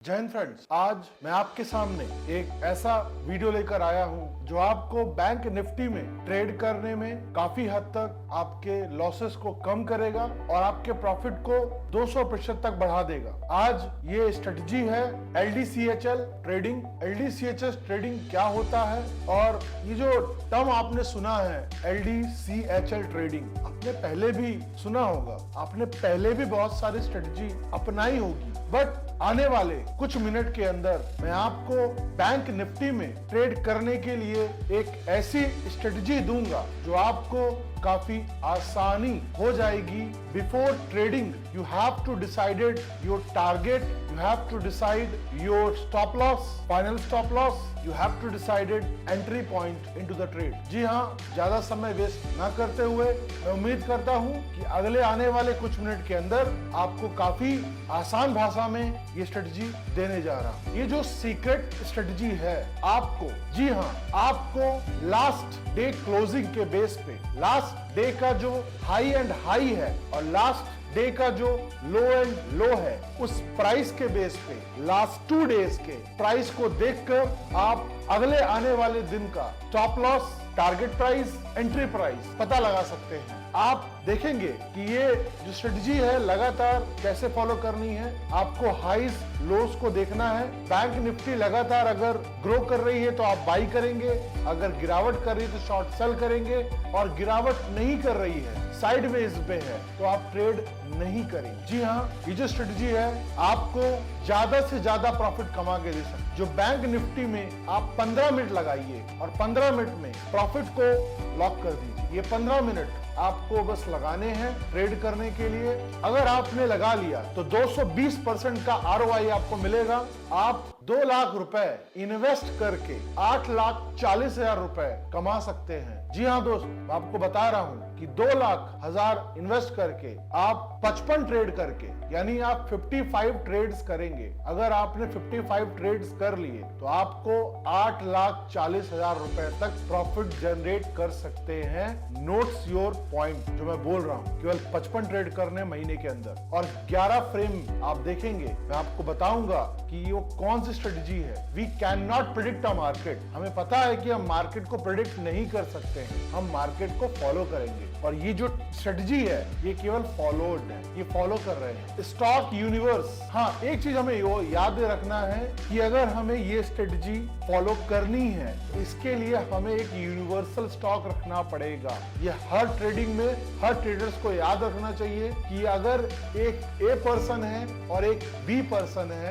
जय हिंद फ्रेंड्स, आज मैं आपके सामने एक ऐसा वीडियो लेकर आया हूं जो आपको बैंक निफ्टी में ट्रेड करने में काफी हद तक आपके लॉसेस को कम करेगा और आपके प्रॉफिट को 200% तक बढ़ा देगा। आज ये स्ट्रेटजी है LDCHL ट्रेडिंग। LDCHL ट्रेडिंग क्या होता है और ये जो टर्म आपने सुना है LDCHL ट्रेडिंग, आपने पहले भी सुना होगा, आपने पहले भी बहुत सारी स्ट्रेटजी अपनाई होगी, बट आने वाले कुछ मिनट के अंदर मैं आपको बैंक निफ्टी में ट्रेड करने के लिए एक ऐसी स्ट्रेटजी दूंगा जो आपको काफी आसानी हो जाएगी। Before trading you have to decided your target, you have to decide your stop loss, final stop loss, you have to decided entry point into the trade। जी हाँ, ज्यादा समय वेस्ट ना करते हुए मैं उम्मीद करता हूँ कि अगले आने वाले कुछ मिनट के अंदर आपको काफी आसान भाषा में ये स्ट्रेटजी देने जा रहा हूँ। ये जो सीक्रेट स्ट्रेटजी है आपको, जी हाँ, आपको लास्ट डे क्लोजिंग के बेस पे, लास्ट डे का जो हाई एंड हाई है और लास्ट डे का जो लो एंड लो है, उस प्राइस के बेस पे लास्ट 2 डेज के प्राइस को देखकर आप अगले आने वाले दिन का stop loss, target price, entry price पता लगा सकते हैं। आप देखेंगे कि ये जो स्ट्रेटजी है लगातार कैसे फॉलो करनी है। आपको हाईज लोस को देखना है। बैंक निफ्टी लगातार अगर ग्रो कर रही है तो आप बाई करेंगे, अगर गिरावट कर रही है तो शॉर्ट सेल करेंगे, और गिरावट नहीं कर रही है, साइडवेज पे है, तो आप ट्रेड नहीं करेंगे। जी हाँ, ये जो स्ट्रेटजी है आपको ज्यादा से ज्यादा प्रॉफिट कमा के दे सकते। जो बैंक निफ्टी में आप 15 मिनट लगाइए और 15 मिनट में प्रॉफिट को लॉक कर दीजिए। ये 15 मिनट आपको बस लगाने हैं ट्रेड करने के लिए। अगर आपने लगा लिया तो 220% का ROI आपको मिलेगा। आप 2 लाख रुपए इन्वेस्ट करके 8,40,000 रुपए कमा सकते हैं। जी हाँ दोस्त, आपको बता रहा हूं कि 2,00,000 इन्वेस्ट करके आप 55 ट्रेड करके, यानी आप 55 ट्रेड्स करेंगे। अगर आपने 55 ट्रेड्स कर लिए तो आपको 8,40,000 रुपए तक प्रॉफिट जनरेट कर सकते हैं। नोट्स योर पॉइंट जो मैं बोल रहा हूं, केवल 55 ट्रेड करने महीने के अंदर, और 11 फ्रेम आप देखेंगे। मैं आपको बताऊंगा कि वो कौन सी स्ट्रेटजी है। We can not predict a market. हमें पता है कि हम मार्केट को प्रिडिक्ट नहीं कर सकते हैं, हम मार्केट को फॉलो करेंगे। और ये जो स्ट्रेटजी है ये केवल फॉलोड है, ये फॉलो कर रहे हैं। स्टॉक यूनिवर्स, हाँ, एक चीज हमें याद रखना है कि अगर हमें ये स्ट्रेटजी फॉलो करनी है तो इसके लिए हमें एक यूनिवर्सल स्टॉक रखना पड़ेगा। ये हर ट्रेडिंग में हर ट्रेडर्स को याद रखना चाहिए कि अगर एक ए पर्सन है और एक बी पर्सन है,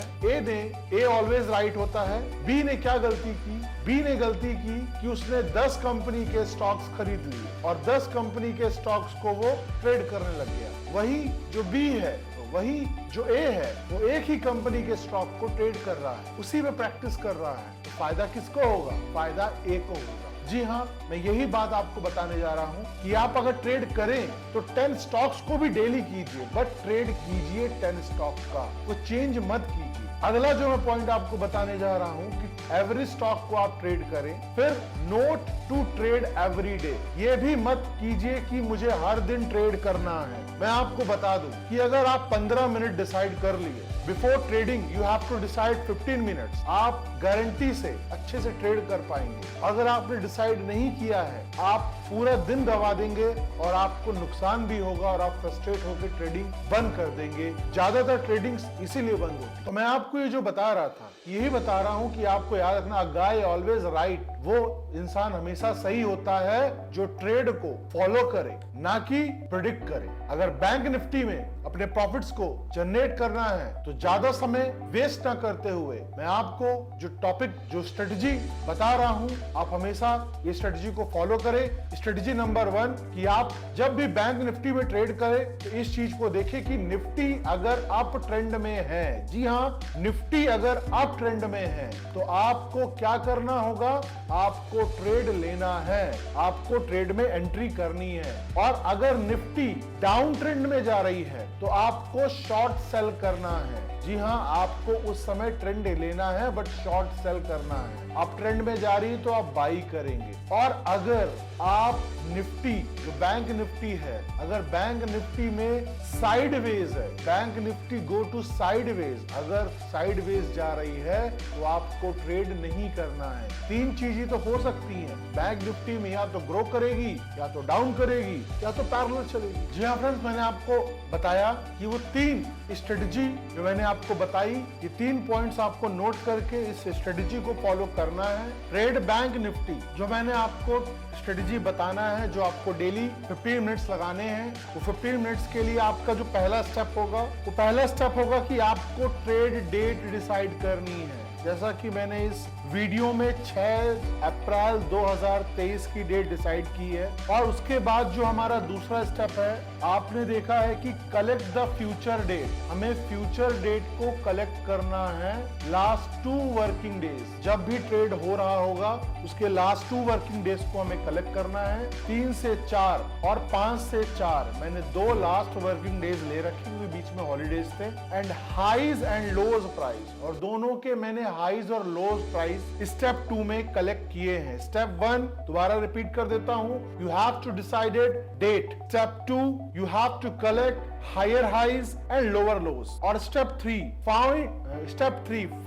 ए ऑलवेज राइट होता है। बी ने क्या गलती की? बी ने गलती की कि उसने 10 कंपनी के स्टॉक्स खरीद लिए और 10 कंपनी के स्टॉक्स को वो ट्रेड करने लग गया। वही जो बी है, वही जो ए है, वो एक ही कंपनी के स्टॉक को ट्रेड कर रहा है, उसी में प्रैक्टिस कर रहा है। तो फायदा किसको होगा? फायदा ए को होगा। जी हाँ, मैं यही बात आपको बताने जा रहा हूँ कि आप अगर ट्रेड करें तो 10 स्टॉक्स को भी डेली कीजिए, बट ट्रेड कीजिए 10 स्टॉक का, वो चेंज मत कीजिए। अगला जो मैं पॉइंट आपको बताने जा रहा हूँ कि एवरेज स्टॉक को आप ट्रेड करें। फिर not to trade every day. ये भी मत कीजिए कि मुझे हर दिन ट्रेड करना है। मैं आपको बता दूं कि अगर आप 15 मिनट डिसाइड कर लिए, before trading you have to decide 15 minutes, आप गारंटी से अच्छे से ट्रेड कर पाएंगे। अगर आपने डिसाइड नहीं किया है, आप पूरा दिन गवा देंगे और आपको नुकसान भी होगा और आप फ्रस्ट्रेट होकर ट्रेडिंग बंद कर देंगे। ज्यादातर ट्रेडिंग इसीलिए बंद होती। तो मैं आपको ये जो बता रहा था, यही बता रहा हूं कि आपको याद रखना, अ गाय ऑलवेज राइट। वो इंसान हमेशा सही होता है जो ट्रेड को फॉलो करे, ना कि प्रिडिक्ट करे। अगर बैंक निफ्टी में अपने प्रॉफिट्स को जनरेट करना है तो ज्यादा समय वेस्ट ना करते हुए मैं आपको जो टॉपिक, जो स्ट्रेटजी बता रहा हूं, आप हमेशा ये स्ट्रेटजी को फॉलो करें। स्ट्रेटजी नंबर 1 कि आप जब भी बैंक निफ्टी में ट्रेड करें तो इस चीज को देखें कि निफ्टी अगर अप ट्रेंड में है, जी हाँ, निफ्टी अगर अप ट्रेंड में है तो आपको क्या करना होगा? आपको ट्रेड लेना है, आपको ट्रेड में एंट्री करनी है। और अगर निफ्टी डाउन ट्रेंड में जा रही है तो आपको शॉर्ट सेल करना है। जी हाँ, आपको उस समय ट्रेंड लेना है बट शॉर्ट सेल करना है। आप ट्रेंड में जा रही तो आप बाई करेंगे। और अगर आप निफ्टी, जो बैंक निफ्टी है, अगर बैंक निफ्टी में साइडवेज है, bank Nifty go to sideways, अगर साइडवेज जा रही है तो आपको ट्रेड नहीं करना है। तीन चीजें तो हो सकती हैं बैंक निफ्टी में, या तो ग्रो करेगी, या तो डाउन करेगी, या तो पैरेलल चलेगी। जी हाँ फ्रेंड्स, मैंने आपको बताया कि वो तीन स्ट्रेटजी जो मैंने आपको बताई, ये 3 पॉइंट्स आपको नोट करके इस स्ट्रेटजी को फॉलो करना है। ट्रेड बैंक निफ्टी, जो मैंने आपको स्ट्रेटजी बताना है, जो आपको डेली 15 मिनट्स लगाने हैं, वो 15 मिनट्स के लिए आपका जो पहला स्टेप होगा, वो पहला स्टेप होगा कि आपको ट्रेड डेट डिसाइड करनी है। जैसा कि मैंने इस वीडियो में 6 अप्रैल 2023 की डेट डिसाइड की है। और उसके बाद जो हमारा दूसरा स्टेप है, आपने देखा है कि कलेक्ट द फ्यूचर डेट। हमें फ्यूचर डेट को कलेक्ट करना है लास्ट 2 वर्किंग डेज। जब भी ट्रेड हो रहा होगा उसके लास्ट 2 वर्किंग डेज को हमें कलेक्ट करना है। 3 से 4 और 5 से 4 मैंने 2 लास्ट वर्किंग डेज ले रखे हुए, बीच में हॉलीडेज थे। And highs and lows price, और दोनों के मैंने हाईज और लोज प्राइस स्टेप 2 में कलेक्ट किए हैं। स्टेप 1 दोबारा रिपीट कर देता हूं, you have to decided date. Step 2 you have to collect higher highs and lower lows। और step 3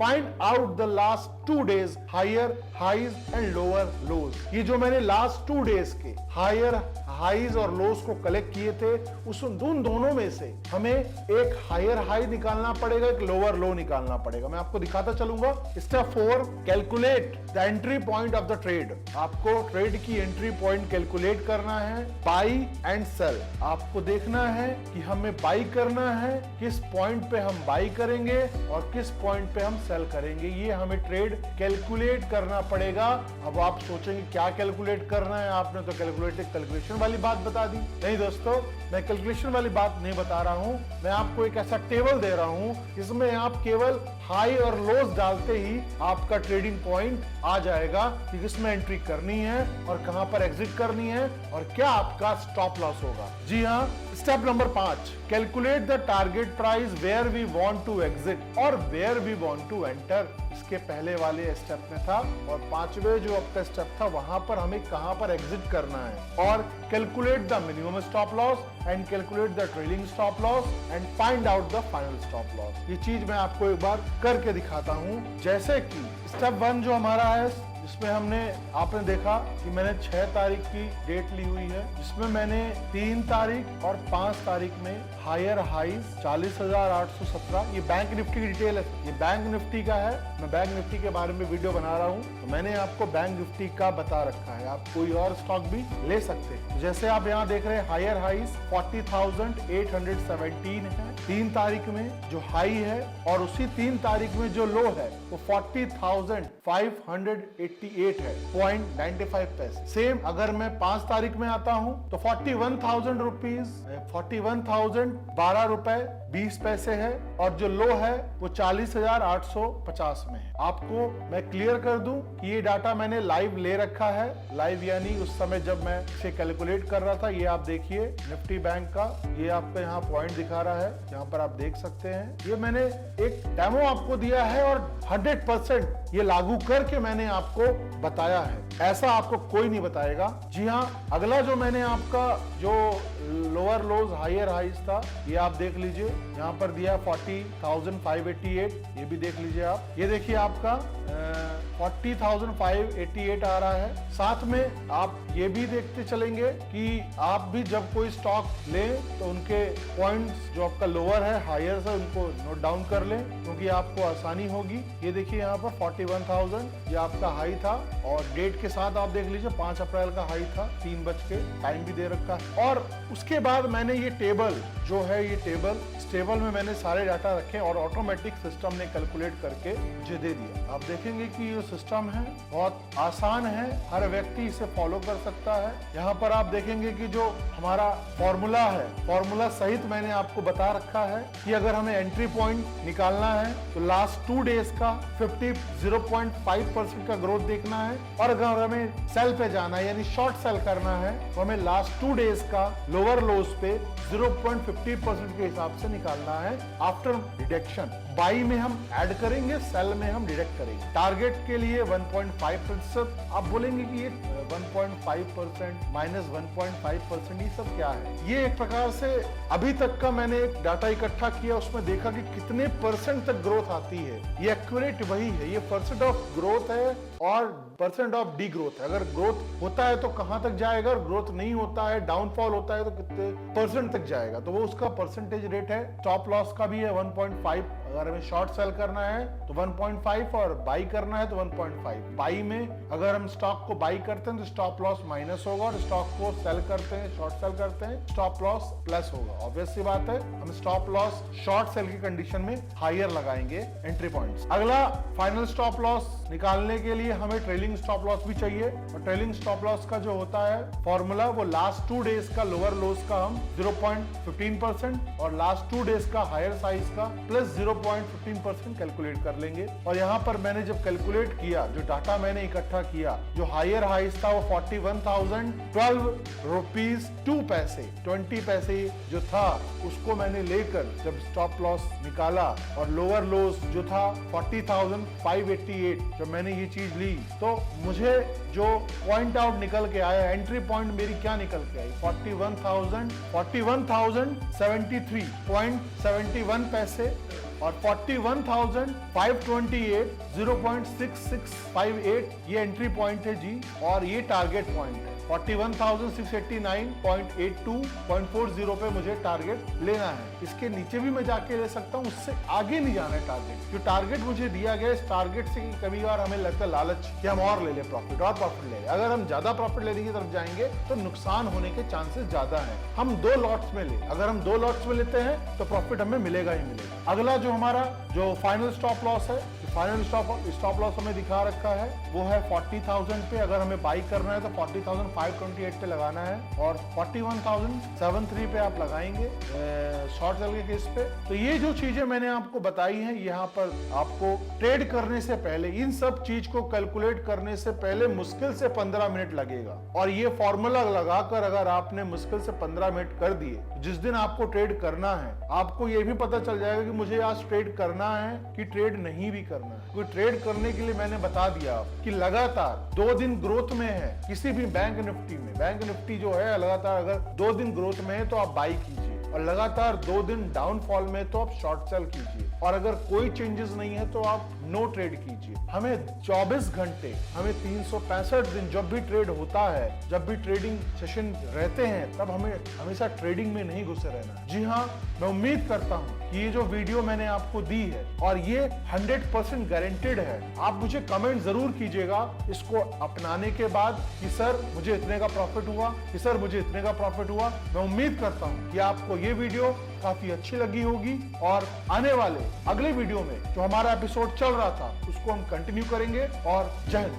find out the last 2 days higher highs and lower lows। ये जो मैंने last 2 days के higher highs और lows को collect किए थे, उस दोनों में से हमें एक higher high निकालना पड़ेगा, एक lower low निकालना पड़ेगा। मैं आपको दिखाता चलूंगा। Step 4 calculate the entry point of the trade. आपको ट्रेड की एंट्री पॉइंट कैलकुलेट करना है। बाई एंड सेल, आपको देखना है कि हमें बाई करना है, किस पॉइंट पे हम बाई करेंगे और किस पॉइंट पे हम सेल करेंगे, ये हमें ट्रेड कैलकुलेट करना पड़ेगा। अब आप सोचेंगे क्या कैलकुलेट करना है, आपने तो कैलकुलेशन वाली बात बता दी। नहीं दोस्तों, मैं कैलकुलेशन वाली बात नहीं बता रहा हूं, मैं आपको एक ऐसा टेबल दे रहा हूं जिसमें आप केवल हाई और लोज डालते ही आपका ट्रेडिंग पॉइंट आ जाएगा कि किसमें एंट्री करनी है और कहां पर एग्जिट करनी है और क्या आपका स्टॉप लॉस होगा। जी हाँ, step number 5 calculate the target price where we want to exit और where we want to enter. इसके पहले वाले स्टेप में था, और 5वें जो आपका स्टेप था वहां पर हमें कहां पर एग्जिट करना है। और calculate the minimum stop loss and calculate the trailing stop loss and find out the final stop loss. ये चीज मैं आपको एक बार करके दिखाता हूं। जैसे कि स्टेप 1 जो हमारा है, जिसमें हमने, आपने देखा कि मैंने 6 तारीख की डेट ली हुई है, जिसमें मैंने 3 तारीख और 5 तारीख में हायर हाइज 40,817, ये बैंक निफ्टी की डिटेल है, ये बैंक निफ्टी का है। मैं बैंक निफ्टी के बारे में वीडियो बना रहा हूँ तो मैंने आपको बैंक निफ्टी का बता रखा है, आप कोई और स्टॉक भी ले सकते हैं। जैसे आप यहाँ देख रहे हैं, हायर हाइज 40,817 है 3 तारीख में जो हाई है, और उसी 3 तारीख में जो लो है वो 40,588 है 0.95 पैसे। सेम अगर मैं 5 तारीख में आता हूं तो 41,000 रुपीज 41,012 रुपए 20 पैसे है, और जो लो है वो 40,850 में है। आपको मैं क्लियर कर दूं कि ये डाटा मैंने लाइव ले रखा है, लाइव यानी उस समय जब मैं इसे कैलकुलेट कर रहा था। ये आप देखिए निफ्टी बैंक का, ये आपको यहाँ पॉइंट दिखा रहा है, यहाँ पर आप देख सकते हैं। ये मैंने एक डेमो आपको दिया है और 100% ये लागू करके मैंने आपको बताया है, ऐसा आपको कोई नहीं बताएगा। जी हाँ, अगला जो मैंने आपका जो लोअर लोज हायर हाइज था, ये आप देख लीजिए, यहाँ पर दिया 40,588, ये भी देख लीजिए आप। ये देखिए आपका 40,588 आ रहा है। साथ में आप ये भी देखते चलेंगे कि आप भी जब कोई स्टॉक लें तो उनके पॉइंट्स जो आपका लोअर है हायर है उनको नोट डाउन कर लें, क्योंकि आपको आसानी होगी। ये देखिए यहाँ पर 41,000 ये आपका हाई था, और डेट के साथ आप देख लीजिए 5 अप्रैल का हाई था, 3 बज के टाइम भी दे रखा है। और उसके बाद मैंने ये टेबल जो है, ये टेबल, इस टेबल में मैंने सारे डाटा रखे और ऑटोमेटिक सिस्टम ने कैलकुलेट करके मुझे दे दिया। आप देखेंगे कि ये सिस्टम है बहुत आसान है, हर व्यक्ति इसे फॉलो कर सकता है। यहाँ पर आप देखेंगे कि जो हमारा फॉर्मूला है, फॉर्मूला सहित मैंने आपको बता रखा है कि अगर हमें एंट्री पॉइंट निकालना है तो लास्ट 2 डेज का 0.5% का ग्रोथ देखना है, और अगर हमें सेल पे जाना है यानी शॉर्ट सेल करना है तो हमें लास्ट 2 डेज का लोअर लोज पे 0.50% के हिसाब से निकालना है आफ्टर डिडक्शन। बाई में हम ऐड करेंगे, सेल में हम डिडक्ट करेंगे। टारगेट के लिए 1.5%। आप बोलेंगे कि ये 1.5% माइनस 1.5% ये सब क्या है? ये एक प्रकार से अभी तक का मैंने एक डाटा इकट्ठा किया, उसमें देखा कि कितने परसेंट तक ग्रोथ आती है। ये एक्यूरेट वही है, ये परसेंट ऑफ ग्रोथ है और परसेंट ऑफ डी ग्रोथ है। अगर ग्रोथ होता है तो कहां तक जाएगा, और ग्रोथ नहीं होता है, डाउनफॉल होता है तो कितने परसेंट तक जाएगा, तो वो उसका परसेंटेज रेट है। स्टॉप लॉस का भी है 1.5। अगर हमें शॉर्ट सेल करना है तो 1.5 और बाई करना है तो 1.5। बाई में अगर हम स्टॉक को बाई करते हैं तो स्टॉप लॉस माइनस होगा, और स्टॉक को सेल करते हैं, शॉर्ट सेल करते हैं, स्टॉप लॉस प्लस होगा। ऑब्वियस सी बात है, हम स्टॉप लॉस शॉर्ट सेल की कंडीशन में हायर लगाएंगे एंट्री पॉइंट्स। अगला, फाइनल स्टॉप लॉस निकालने के लिए हमें ट्रेलिंग स्टॉप लॉस भी चाहिए, और ट्रेलिंग स्टॉप लॉस का जो होता है फॉर्मूला, वो लास्ट 2 डेज का लोअर लोस का हम 0.15% और लास्ट 2 डेज का हायर साइज का प्लस 0.15% कैलकुलेट कर लेंगे। और यहाँ पर मैंने जब कैलकुलेट किया, जो डाटा मैंने इकट्ठा किया, जो हायर हाइज था वो 41,012 रुपीज 2 पैसे 20 पैसे जो था, उसको मैंने लेकर जब स्टॉप लॉस निकाला, और लोअर लोस जो था 40,588, जब मैंने ये चीज ली तो मुझे जो पॉइंट आउट निकल के आया, एंट्री पॉइंट मेरी क्या निकल के आई, 41,073.71 पैसे और 41,528 0.6658 ये एंट्री पॉइंट है जी, और ये टारगेट पॉइंट है। 41,689.82.40 पे मुझे टारगेट लेना है। इसके नीचे भी मैं जाके ले सकता हूँ, उससे आगे नहीं जाना है टारगेट। जो टारगेट मुझे दिया गया, इस टारगेट से कभी बार हमें लगता है लालच कि हम और ले ले प्रॉफिट, और प्रॉफिट ले ले। अगर हम ज्यादा प्रॉफिट लेने की तरफ जाएंगे तो नुकसान होने के चांसेस ज्यादा है। हम 2 लॉट्स में ले, अगर हम 2 लॉट्स में लेते हैं तो प्रॉफिट हमें मिलेगा ही मिलेगा। अगला जो हमारा जो फाइनल स्टॉप लॉस है, फाइनल स्टॉप लॉस हमें दिखा रखा है, वो है 40,000 पे। अगर हमें बाई करना है तो 40,528 पे लगाना है, और 41,073 पे आप लगाएंगे शॉर्ट सेल के केस पे। तो ये जो चीजें मैंने आपको बताई हैं, यहाँ पर आपको ट्रेड करने से पहले, इन सब चीज को कैलकुलेट करने से पहले मुश्किल से 15 मिनट लगेगा। और ये फॉर्मूला लगाकर अगर आपने मुश्किल से 15 मिनट कर दिए, जिस दिन आपको ट्रेड करना है, आपको ये भी पता चल जाएगा कि मुझे आज ट्रेड करना है कि ट्रेड नहीं भी करना है। कोई ट्रेड करने के लिए मैंने बता दिया कि लगातार 2 दिन ग्रोथ में है किसी भी बैंक निफ्टी में, बैंक निफ्टी जो है लगातार अगर 2 दिन ग्रोथ में है तो आप बाई कीजिए, और लगातार 2 दिन डाउनफॉल में तो आप शॉर्ट सेल कीजिए, और अगर कोई चेंजेस नहीं है तो आप नो ट्रेड कीजिए। हमें 24 घंटे, हमें 365 दिन जब भी ट्रेड होता है, जब भी ट्रेडिंग सेशन रहते हैं, तब हमें हमेशा ट्रेडिंग में नहीं घुसे रहना। जी हाँ, मैं उम्मीद करता हूँ कि ये जो वीडियो मैंने आपको दी है, और ये 100% गारंटेड है। आप मुझे कमेंट जरूर कीजिएगा इसको अपनाने के बाद कि सर मुझे इतने का प्रॉफिट हुआ, कि सर मुझे इतने का प्रॉफिट हुआ। मैं उम्मीद करता हूँ कि आपको ये वीडियो काफी अच्छी लगी होगी, और आने वाले अगले वीडियो में जो हमारा एपिसोड चल रहा था उसको हम कंटिन्यू करेंगे। और जय हिंद।